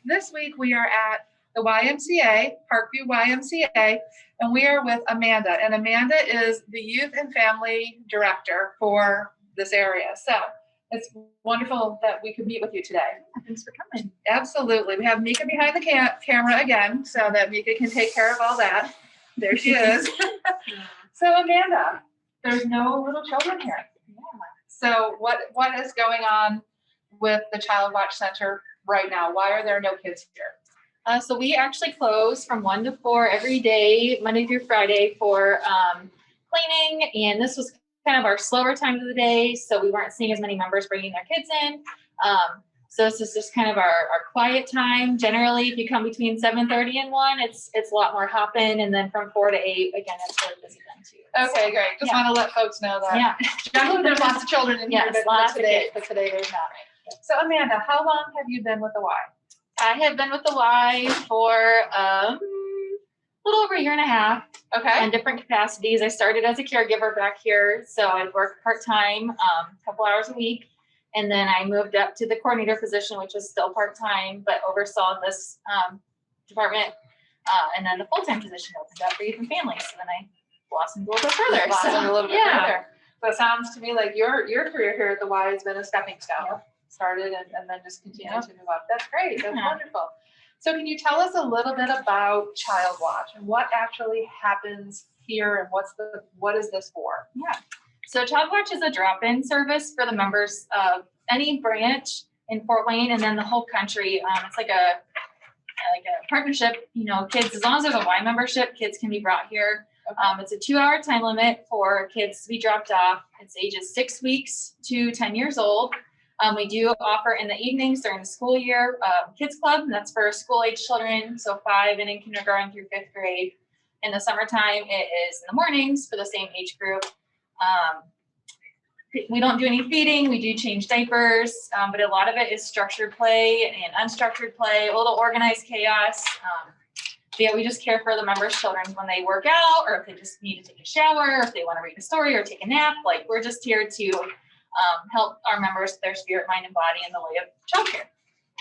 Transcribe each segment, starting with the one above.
This week we are at the YMCA, Parkview YMCA, and we are with Amanda. And Amanda is the Youth and Family Director for this area. So it's wonderful that we could meet with you today. Thanks for coming. Absolutely. We have Mika behind the camera again, so that Mika can take care of all that. There she is. So Amanda, there's no little children here. Yeah. So what is going on with the Child Watch Center right now? Why are there no kids here? So we actually close from 1 to 4 every day, Monday through Friday, for cleaning. And this was kind of our slower time of the day, so we weren't seeing as many members bringing their kids in. So this is just kind of our quiet time. Generally, if you come between 7:30 and 1, it's a lot more hopping, and then from 4 to 8, again, it's really busy then too. Okay, great. Just want to let folks know that. Generally, there's lots of children in here, but today there's not. So Amanda, how long have you been with the Y? I have been with the Y for a little over a year and a half. Okay. In different capacities. I started as a caregiver back here, so I worked part-time, a couple hours a week, and then I moved up to the coordinator position, which is still part-time, but oversaw this department, and then the full-time position opened up for youth and families, so then I blossomed a little bit further. Further. So it sounds to me like your career here at the Y has been a stepping stone. Yep. Started and then just continued to move up. That's great. That's wonderful. So can you tell us a little bit about Child Watch and what actually happens here and what is this for? Yeah. So Child Watch is a drop-in service for the members of any branch in Fort Wayne and then the whole country. It's like a partnership. You know, kids, as long as there's a Y membership, kids can be brought here. Okay. It's a 2-hour time limit for kids to be dropped off. It's ages 6 weeks to 10 years old. We do offer in the evenings during the school year kids club, and that's for school age children, so 5 and in kindergarten through 5th grade. In the summertime, it is in the mornings for the same age group. We don't do any feeding. We do change diapers, but a lot of it is structured play and unstructured play, a little organized chaos. Yeah, we just care for the members' children when they work out, or if they just need to take a shower, or if they want to read a story or take a nap. Like, we're just here to help our members, their spirit, mind, and body in the way of childcare.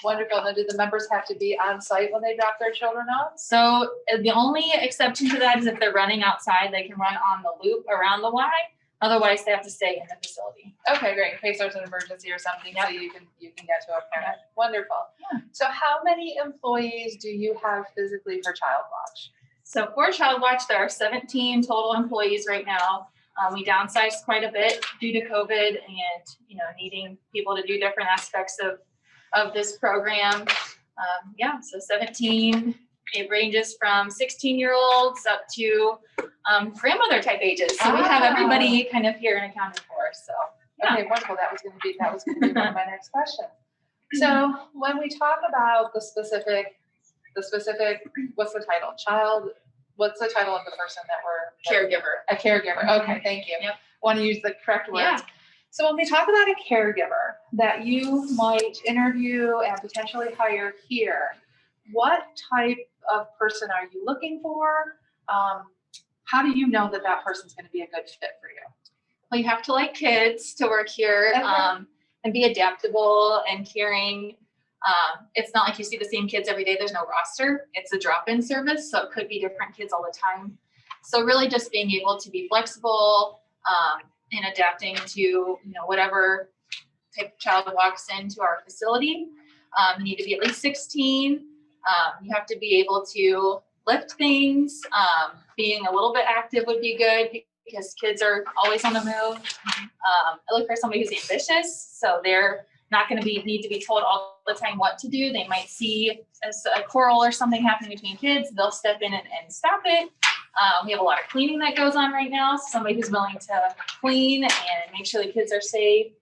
Wonderful. Now, do the members have to be on site when they drop their children off? So the only exception to that is if they're running outside, they can run on the loop around the Y. Otherwise, they have to stay in the facility. Okay, great. In case there's an emergency or something, so you can get to a parent. Wonderful. Yeah. So how many employees do you have physically for Child Watch? So for Child Watch, there are 17 total employees right now. We downsized quite a bit due to COVID and, needing people to do different aspects of this program. So 17. It ranges from 16-year-olds up to grandmother type ages. So we have everybody kind of here and accounted for. So okay, wonderful. That was going to be one of my next questions. So when we talk about the specific, what's the title? What's the title of the person that we're caregiver? A caregiver. Okay, thank you. Yep. Want to use the correct words. Yeah. So when we talk about a caregiver that you might interview and potentially hire here, what type of person are you looking for? How do you know that person's going to be a good fit for you? Well, you have to like kids to work here, and be adaptable and caring. It's not like you see the same kids every day. There's no roster. It's a drop-in service, so it could be different kids all the time. So really just being able to be flexible and adapting to whatever type of child walks into our facility. You need to be at least 16. You have to be able to lift things. Being a little bit active would be good because kids are always on the move. I look for somebody who's ambitious, so they're not going to need to be told all the time what to do. They might see a quarrel or something happening between kids. They'll step in and stop it. We have a lot of cleaning that goes on right now. So somebody who's willing to clean and make sure the kids are safe.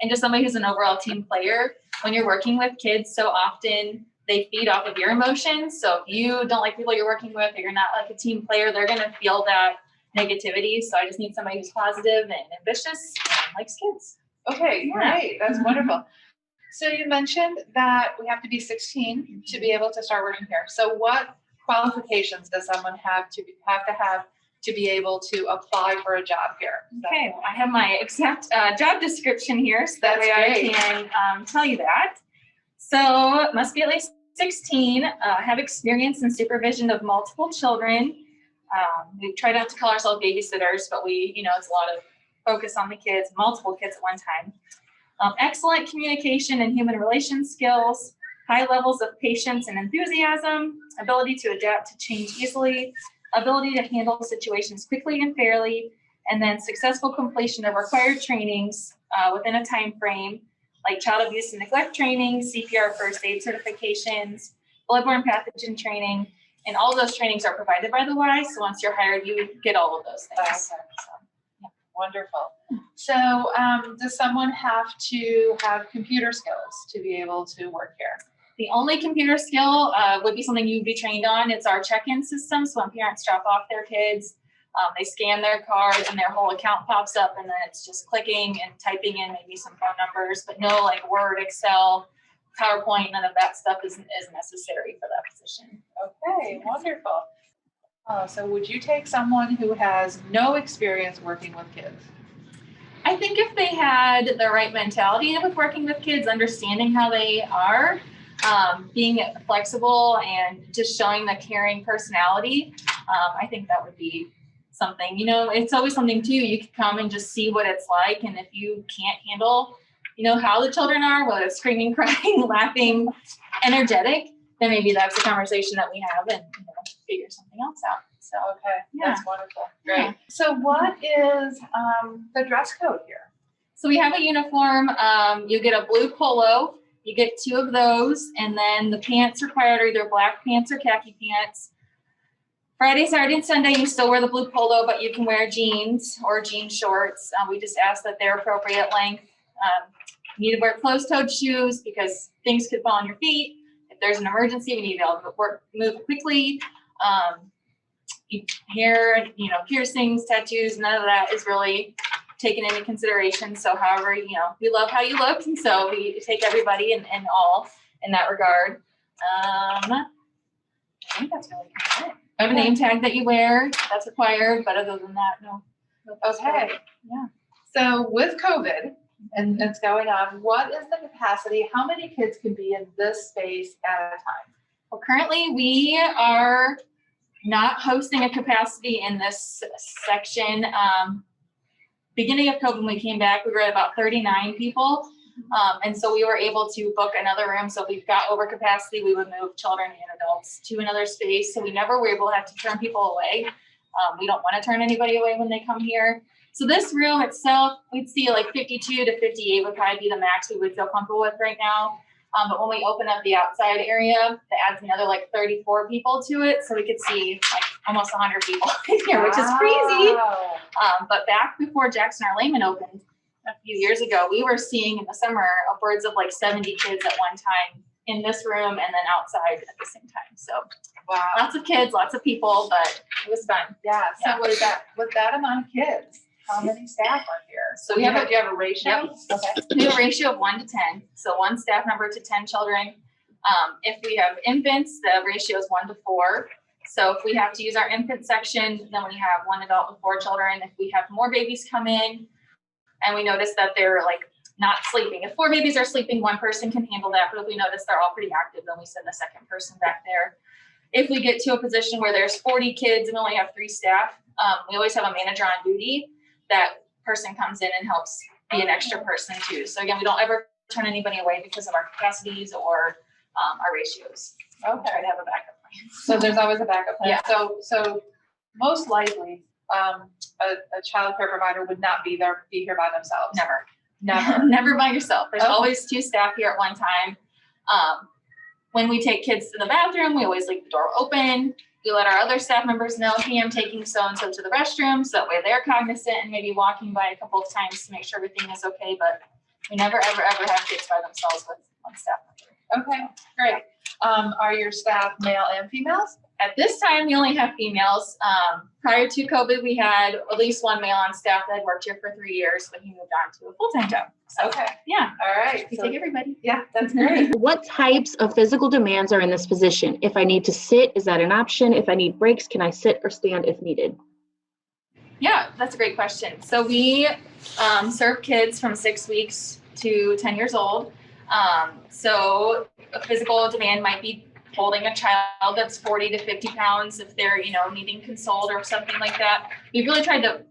And just somebody who's an overall team player. When you're working with kids, so often they feed off of your emotions. So if you don't like people you're working with, or you're not like a team player, they're going to feel that negativity. So I just need somebody who's positive and ambitious and likes kids. Okay, great. That's wonderful. So you mentioned that we have to be 16 to be able to start working here. So what qualifications does someone have to have to be able to apply for a job here? Okay, well, I have my exact job description here, so that way I can tell you that. So must be at least 16, have experience in supervision of multiple children. We try not to call ourselves babysitters, but it's a lot of focus on the kids, multiple kids at one time. Excellent communication and human relations skills, high levels of patience and enthusiasm, ability to adapt to change easily, ability to handle situations quickly and fairly, and then successful completion of required trainings within a time frame, like child abuse and neglect training, CPR first aid certifications, bloodborne pathogen training, and all those trainings are provided by the Y. So once you're hired, you get all of those things. Okay. So, Wonderful. So does someone have to have computer skills to be able to work here? the only computer skill would be something you'd be trained on. It's our check-in system. So when parents drop off their kids, they scan their card and their whole account pops up, and then it's just clicking and typing in maybe some phone numbers, but no like Word, Excel, PowerPoint, none of that stuff is necessary for that position. Okay, wonderful. So would you take someone who has no experience working with kids? I think if they had the right mentality with working with kids, understanding how they are, being flexible and just showing the caring personality, I think that would be something. You know, it's always something too. You could come and just see what it's like, and if you can't handle, how the children are, whether it's screaming, crying, laughing, energetic, then maybe that's a conversation that we have and figure something else out. So Okay, yeah. That's wonderful. Great. Yeah. So what is the dress code here? So we have a uniform. You get a blue polo. You get 2 of those, and then the pants required are either black pants or khaki pants. Friday, Saturday, and Sunday, you still wear the blue polo, but you can wear jeans or jean shorts. We just ask that they're appropriate length. You need to wear closed-toed shoes because things could fall on your feet. If there's an emergency, we need to be able to move quickly. Hair, piercings, tattoos, none of that is really taken into consideration. So however, we love how you look, and so we take everybody and all in that regard. I think that's really it. I have a name tag that you wear. That's required, but other than that, no. Okay. Yeah. So with COVID and it's going on, what is the capacity? How many kids can be in this space at a time? Well, currently we are not hosting a capacity in this section. Beginning of COVID, when we came back, we were at about 39 people. And so we were able to book another room. So if we've got over capacity, we would move children and adults to another space. So we never were able to have to turn people away. We don't want to turn anybody away when they come here. So this room itself, we'd see like 52 to 58 would probably be the max we would feel comfortable with right now. But when we open up the outside area, that adds another like 34 people to it. So we could see like almost 100 people in here, which is crazy. But back before Jackson R. Lehman opened a few years ago, we were seeing in the summer upwards of like 70 kids at one time in this room and then outside at the same time. So Wow. lots of kids, lots of people, but it was fun. Yeah. So Yeah. with that amount of kids, how many staff are here? So do we have you have a ratio? Yep. Okay. We have a ratio of 1 to 10. So 1 staff member to 10 children. If we have infants, the ratio is 1 to 4. So if we have to use our infant section, then we have 1 adult with 4 children. If we have more babies come in and we notice that they're like not sleeping, if 4 babies are sleeping, 1 person can handle that. But if we notice they're all pretty active, then we send the second person back there. If we get to a position where there's 40 kids and we only have 3 staff, we always have a manager on duty. That person comes in and helps be an extra person too. So again, we don't ever turn anybody away because of our capacities or our ratios. Okay. Try to have a backup plan. So there's always a backup plan. Yeah. So most likely, a child care provider would not be here by themselves. Never. Never. Never by yourself. There's Okay. always 2 staff here at one time. When we take kids to the bathroom, we always leave the door open. We let our other staff members know, hey, I'm taking so-and-so to the restroom, so that way they're cognizant and maybe walking by a couple of times to make sure everything is okay. But we never, ever, ever have kids by themselves with 1 staff member. Okay, great. Are your staff male and females? At this time, we only have females. Prior to COVID, we had at least 1 male on staff that had worked here for 3 years, but he moved on to a full-time job. So Okay. yeah, All right. we So, take everybody. yeah, that's great. What types of physical demands are in this position? If I need to sit, is that an option? If I need breaks, can I sit or stand if needed? Yeah, that's a great question. So we serve kids from 6 weeks to 10 years old. So a physical demand might be holding a child that's 40 to 50 pounds if they're, needing consult or something like that. We've really tried to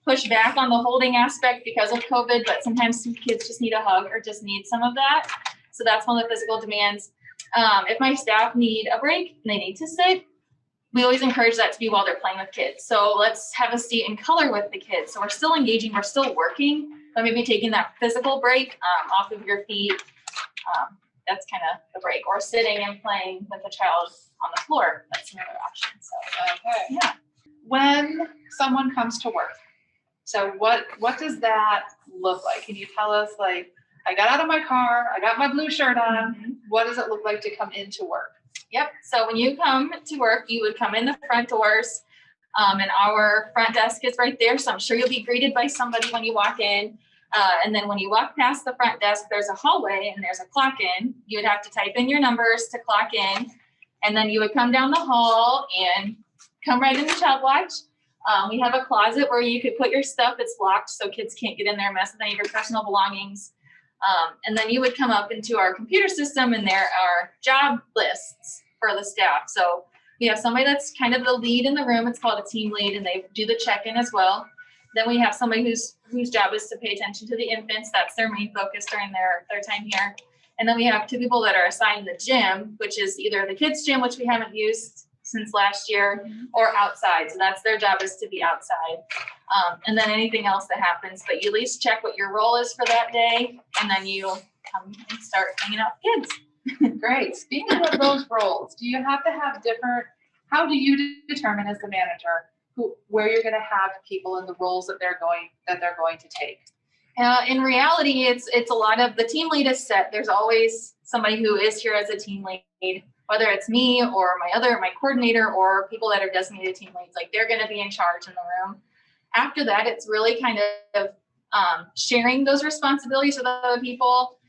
push back on the holding aspect because of COVID, but sometimes some kids just need a hug or just need some of that. So that's one of the physical demands. If my staff need a break and they need to sit, we always encourage that to be while they're playing with kids. So let's have a seat and color with the kids. So we're still engaging, we're still working, but maybe taking that physical break off of your feet. That's kind of the break, or sitting and playing with a child on the floor. That's another option. So, Okay. yeah. When someone comes to work, so what does that look like? Can you tell us, like, I got out of my car, I got my blue shirt on. What does it look like to come into work? Yep. So when you come to work, you would come in the front doors, and our front desk is right there. So I'm sure you'll be greeted by somebody when you walk in. And then when you walk past the front desk, there's a hallway and there's a clock in. You would have to type in your numbers to clock in. And then you would come down the hall and come right into Child Watch. We have a closet where you could put your stuff. It's locked so kids can't get in there and mess with any of your personal belongings. And then you would come up into our computer system, and there are job lists for the staff. So we have somebody that's kind of the lead in the room. It's called a team lead, and they do the check-in as well. Then we have somebody whose job is to pay attention to the infants. That's their main focus during their time here. And then we have 2 people that are assigned the gym, which is either the kids' gym, which we haven't used since last year, or outside. So that's their job, is to be outside. And then anything else that happens, but you at least check what your role is for that day, and then you come and start hanging out with kids. Great. Speaking of those roles, do you have to have how do you determine as the manager where you're going to have people in the roles that they're going to take? In reality, it's a lot of the team lead is set. There's always somebody who is here as a team lead, whether it's me or my coordinator or people that are designated team leads. Like, they're going to be in charge in the room. After that, it's really kind of sharing those responsibilities with other people.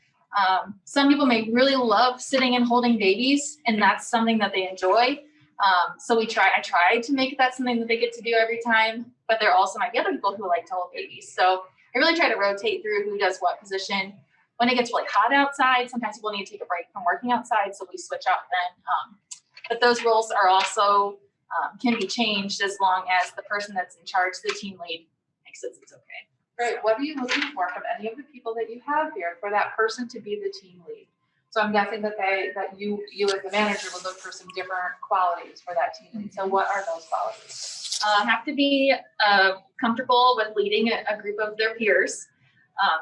Some people may really love sitting and holding babies, and that's something that they enjoy. So I try to make that something that they get to do every time, but there also might be other people who like to hold babies. So I really try to rotate through who does what position. When it gets really hot outside, sometimes people need to take a break from working outside, so we switch out then. But those roles are also can be changed as long as the person that's in charge, the team lead, makes it it's okay. Great. What are you looking for from any of the people that you have here for that person to be the team lead? So I'm guessing that you as the manager would look for some different qualities for that team lead. So what are those qualities? Have to be comfortable with leading a group of their peers.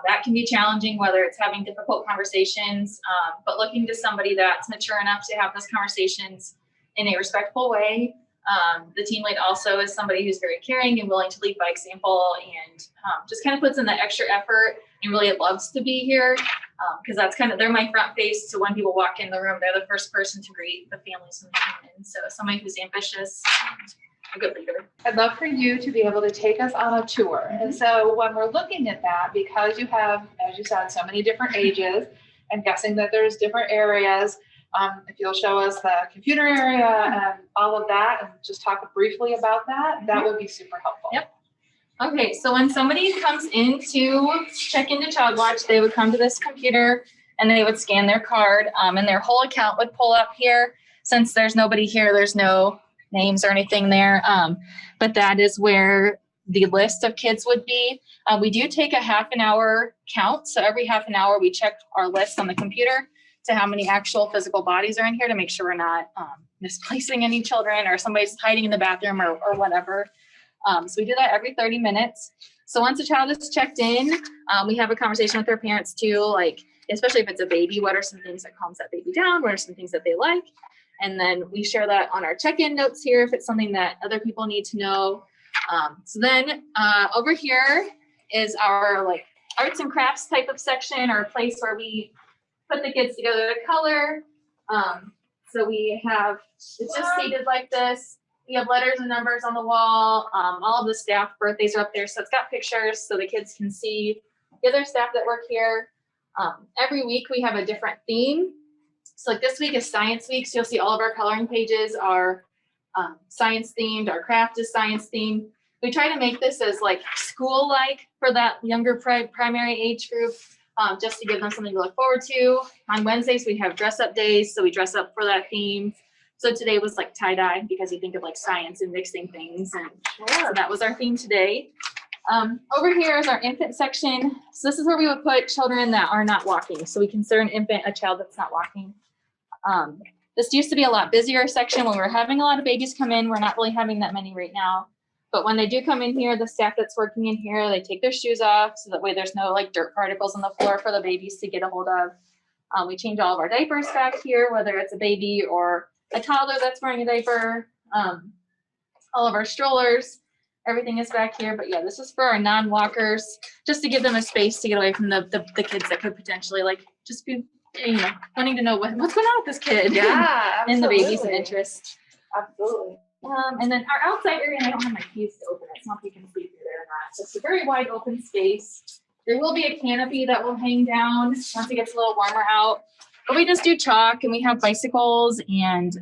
That can be challenging, whether it's having difficult conversations, but looking to somebody that's mature enough to have those conversations in a respectful way. The team lead also is somebody who's very caring and willing to lead by example, and just kind of puts in the extra effort and really loves to be here, because that's they're my front face. So when people walk in the room, they're the first person to greet the families when they come in. So somebody who's ambitious and a good leader. I'd love for you to be able to take us on a tour. And so when we're looking at that, because you have, as you said, so many different ages, I'm guessing that there's different areas. If you'll show us the computer area and all of that, and just talk briefly about that, that would be super helpful. Yep. Okay, so when somebody comes in to check into Child Watch, they would come to this computer and they would scan their card, and their whole account would pull up here. Since there's nobody here, there's no names or anything there, but that is where the list of kids would be. We do take a half an hour count, so every half an hour we check our list on the computer to how many actual physical bodies are in here to make sure we're not misplacing any children or somebody's hiding in the bathroom or whatever. So we do that every 30 minutes. So once a child is checked in, we have a conversation with their parents too, like, especially if it's a baby, what are some things that calms that baby down? What are some things that they like? And then we share that on our check-in notes here if it's something that other people need to know. So then over here is our arts and crafts type of section, or a place where we put the kids together to color. So we have, it's just seated like this. We have letters and numbers on the wall. All of the staff birthdays are up there. So it's got pictures so the kids can see the other staff that work here. Every week we have a different theme. So like this week is Science Week. So you'll see all of our coloring pages are science themed. Our craft is science themed. We try to make this as like school-like for that younger primary age group. just to give them something to look forward to. On Wednesdays, we have dress up days, so we dress up for that theme. So today was like tie-dye because you think of like science and mixing things, and so that was our theme today. Over here is our infant section. So this is where we would put children that are not walking. So we consider an infant a child that's not walking. This used to be a lot busier section when we were having a lot of babies come in. We're not really having that many right now. But when they do come in here, the staff that's working in here, they take their shoes off so that way there's no like dirt particles on the floor for the babies to get a hold of. We change all of our diapers back here, whether it's a baby or a toddler that's wearing a diaper. All of our strollers, everything is back here. But yeah, this is for our non-walkers, just to give them a space to get away from the kids that could potentially like just be, wanting to know what's going on with this kid. Yeah, And the babies of absolutely. interest. Absolutely. And then our outside area, and I don't have my keys to open it. It's not if you can see through there or not. So it's a very wide open space. There will be a canopy that will hang down once it gets a little warmer out. But we just do chalk, and we have bicycles and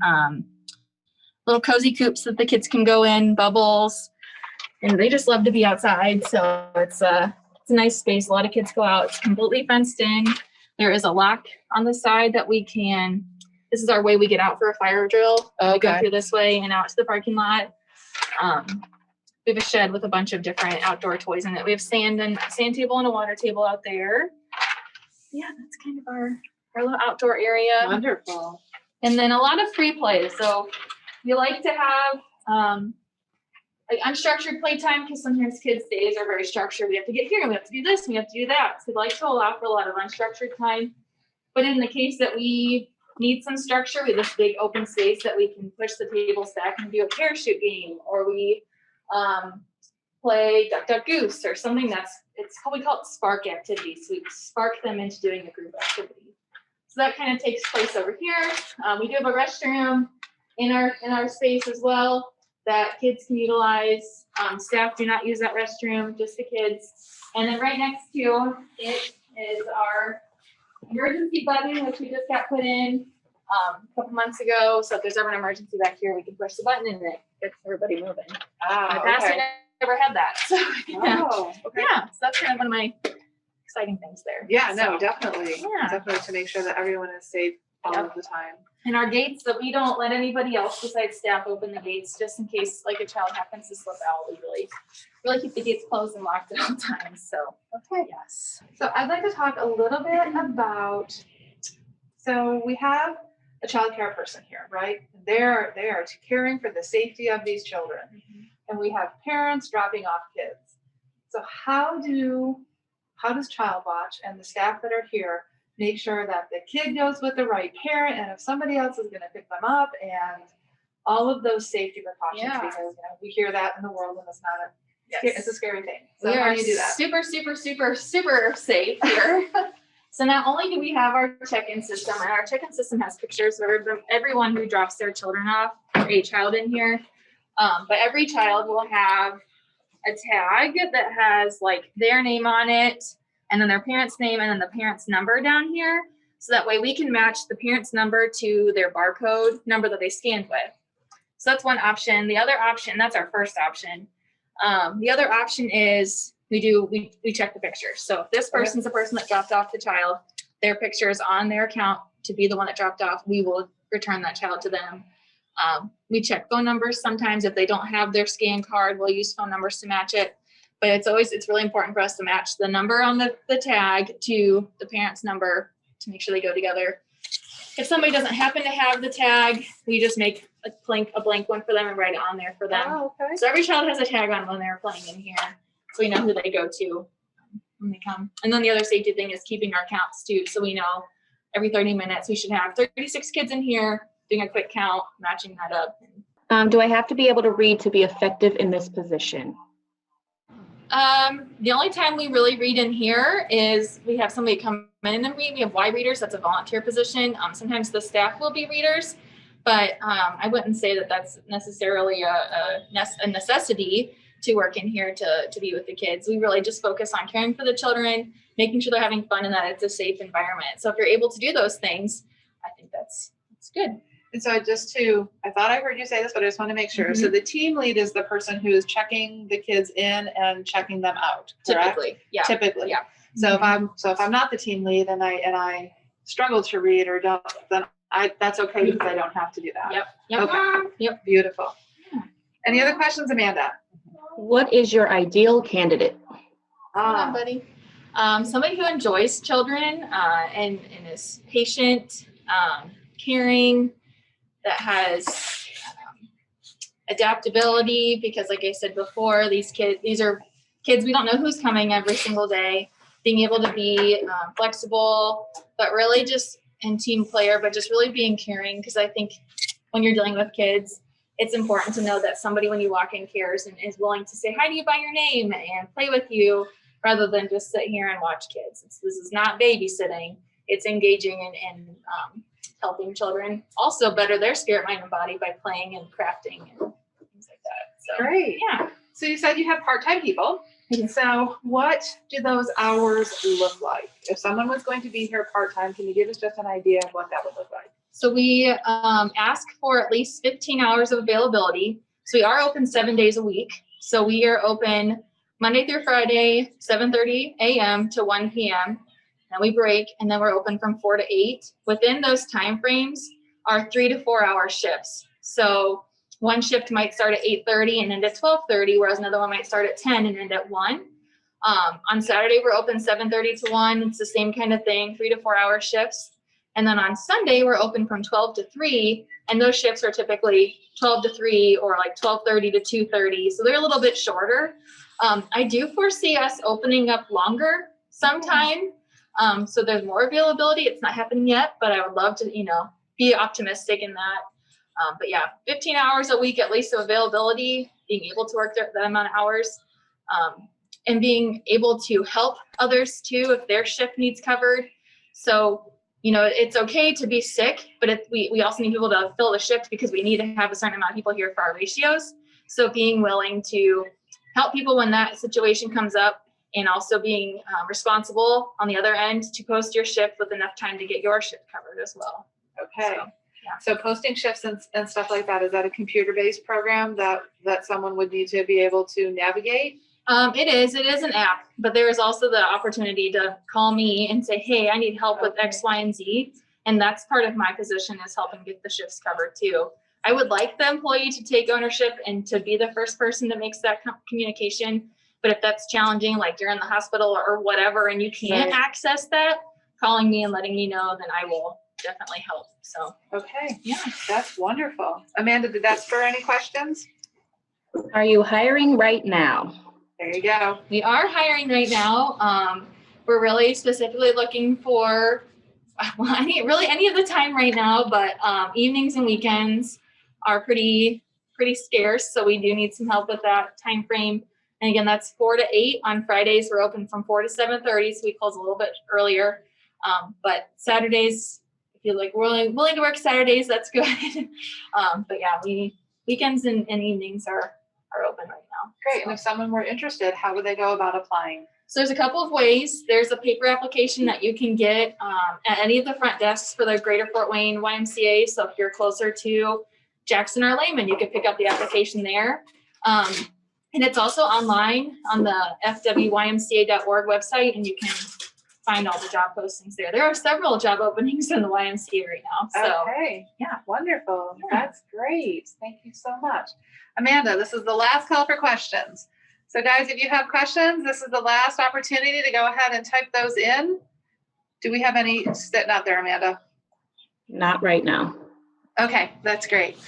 little cozy coops that the kids can go in, bubbles, and they just love to be outside. So it's a nice space. A lot of kids go out. It's completely fenced in. There is a lock on the side that we can. This is our way we get out for a fire drill. We go through this way and out to the parking lot. We have a shed with a bunch of different outdoor toys in it. We have sand table and a water table out there. Yeah, that's kind of our little outdoor area. Wonderful. And then a lot of free play. So we like to have like unstructured playtime because sometimes kids' days are very structured. We have to get here, we have to do this, we have to do that. So we like to allow for a lot of unstructured time. But in the case that we need some structure, we have this big open space that we can push the tables back and do a parachute game, or we play Duck Duck Goose or something we call it spark activities. So we spark them into doing a group activity. So that kind of takes place over here. We do have a restroom in our space as well that kids can utilize. Staff do not use that restroom, just the kids. And then right next to it is our emergency button, which we just got put in a couple months ago. So if there's ever an emergency back here, we can push the button and it gets everybody moving. In the past, I never had that. So yeah, so that's kind of one of my exciting things there. Yeah, So, no, definitely. Yeah. Definitely to make sure that everyone is safe all of the time. And our gates, that we don't let anybody else besides staff open the gates, just in case like a child happens to slip out. We really keep the gates closed and locked at all times. So Okay. yes. So I'd like to talk a little bit about, so we have a child care person here, right? They are caring for the safety of these children. And we have parents dropping off kids. So how does Child Watch and the staff that are here make sure that the kid goes with the right parent, and if somebody else is going to pick them up, and all of those safety precautions? Yeah. Because we hear that in the world, and it's not it's a scary thing. So We how are do you do that? super, super, super, super safe here. So not only do we have our check-in system, and our check-in system has pictures of everyone who drops their children off, a child in here. But every child will have a tag that has like their name on it, and then their parent's name, and then the parent's number down here. So that way we can match the parent's number to their barcode number that they scanned with. So that's one option. The other option, that's our first option. The other option is we check the pictures. So if this person's the person that dropped off the child, their picture is on their account to be the one that dropped off, we will return that child to them. We check phone numbers. Sometimes if they don't have their scan card, we'll use phone numbers to match it. But it's really important for us to match the number on the tag to the parent's number to make sure they go together. If somebody doesn't happen to have the tag, we just make a blank one for them and write it on there for them. Oh, okay. So every child has a tag on when they're playing in here, so we know who they go to when they come. And then the other safety thing is keeping our counts too. So we know every 30 minutes we should have 36 kids in here, doing a quick count, matching that up. Do I have to be able to read to be effective in this position? The only time we really read in here is we have somebody come in and read. We have Y readers. That's a volunteer position. Sometimes the staff will be readers, but I wouldn't say that that's necessarily a necessity to work in here to be with the kids. We really just focus on caring for the children, making sure they're having fun and that it's a safe environment. So if you're able to do those things, I think that's good. And so I thought I heard you say this, but I just want to make sure. So the team lead is the person who is checking the kids in and checking them out, correct? Typically, yeah. Typically. Yeah. So if I'm not the team lead and I struggle to read or don't, then that's okay because I don't have to do that. Yep. Okay. Yep. Beautiful. Any other questions, Amanda? What is your ideal candidate? Hold on, buddy. Somebody who enjoys children and is patient, caring, that has adaptability, because like I said before, these are kids, we don't know who's coming every single day. Being able to be flexible, but really just and team player, but just really being caring, because I think when you're dealing with kids, it's important to know that somebody, when you walk in, cares and is willing to say hi to you by your name and play with you, rather than just sit here and watch kids. This is not babysitting. It's engaging and helping children also better their spirit, mind, and body by playing and crafting and things like that. So, Great. yeah. So you said you have part-time people. So what do those hours look like? If someone was going to be here part-time, can you give us just an idea of what that would look like? So we ask for at least 15 hours of availability. So we are open 7 days a week. So we are open Monday through Friday, 7:30 a.m. to 1 p.m. Then we break, and then we're open from 4 to 8. Within those time frames are 3 to 4 hour shifts. So one shift might start at 8:30 and end at 12:30, whereas another one might start at 10 and end at 1. On Saturday, we're open 7:30 to 1. It's the same kind of thing, 3 to 4 hour shifts. And then on Sunday, we're open from 12 to 3, and those shifts are typically 12 to 3 or like 12:30 to 2:30. So they're a little bit shorter. I do foresee us opening up longer sometime. So there's more availability. It's not happening yet, but I would love to, be optimistic in that. But yeah, 15 hours a week at least of availability, being able to work that amount of hours, and being able to help others too if their shift needs covered. So, it's okay to be sick, but we also need people to fill the shift because we need to have a certain amount of people here for our ratios. So being willing to help people when that situation comes up, and also being responsible on the other end to post your shift with enough time to get your shift covered as well. Okay. So, yeah. So posting shifts and stuff like that, is that a computer-based program that someone would need to be able to navigate? It is an app, but there is also the opportunity to call me and say, hey, I need help with X, Y, and Z. And that's part of my position, is helping get the shifts covered too. I would like the employee to take ownership and to be the first person that makes that communication. But if that's challenging, like you're in the hospital or whatever, and you can't access that, calling me and letting me know, then I will definitely help. So, Okay. yeah. That's wonderful. Amanda, did that spur any questions? Are you hiring right now? There you go. We are hiring right now. We're really specifically looking for, any of the time right now, but evenings and weekends are pretty scarce. So we do need some help with that time frame. And again, that's 4 to 8. On Fridays, we're open from 4 to 7:30, so we close a little bit earlier. But Saturdays, if you're like willing to work Saturdays, that's good. But yeah, weekends and evenings are open right now. Great. So. And if someone were interested, how would they go about applying? So there's a couple of ways. There's a paper application that you can get at any of the front desks for the Greater Fort Wayne YMCA. So if you're closer to Jackson or Lehman, you could pick up the application there. And it's also online on the fwymca.org website, and you can find all the job postings there. There are several job openings in the YMCA right now. So, okay. yeah. Wonderful. Yeah. That's great. Thank you so much. Amanda, this is the last call for questions. So guys, if you have questions, this is the last opportunity to go ahead and type those in. Do we have any sitting out there, Amanda? Not right now. Okay, that's great.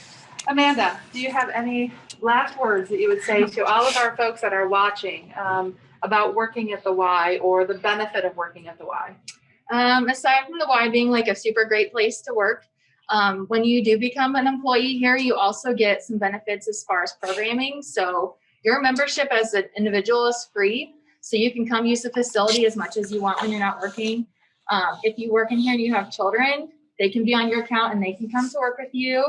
Amanda, do you have any last words that you would say to all of our folks that are watching about working at the Y or the benefit of working at the Y? Aside from the Y being like a super great place to work, when you do become an employee here, you also get some benefits as far as programming. So your membership as an individual is free. So you can come use the facility as much as you want when you're not working. If you work in here and you have children, they can be on your account and they can come to work with you.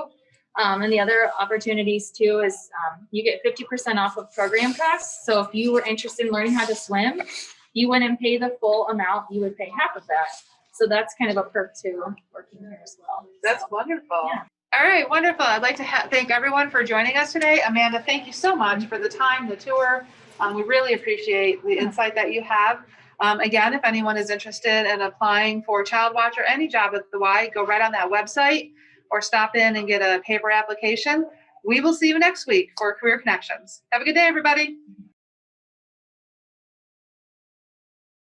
And the other opportunities too is you get 50% off of program costs. So if you were interested in learning how to swim, you wouldn't pay the full amount, you would pay half of that. So that's kind of a perk to working here as well. That's wonderful. Yeah. All right, wonderful. I'd like to thank everyone for joining us today. Amanda, thank you so much for the time, the tour. We really appreciate the insight that you have. Again, if anyone is interested in applying for Child Watch or any job at the Y, go right on that website or stop in and get a paper application. We will see you next week for Career Connections. Have a good day, everybody.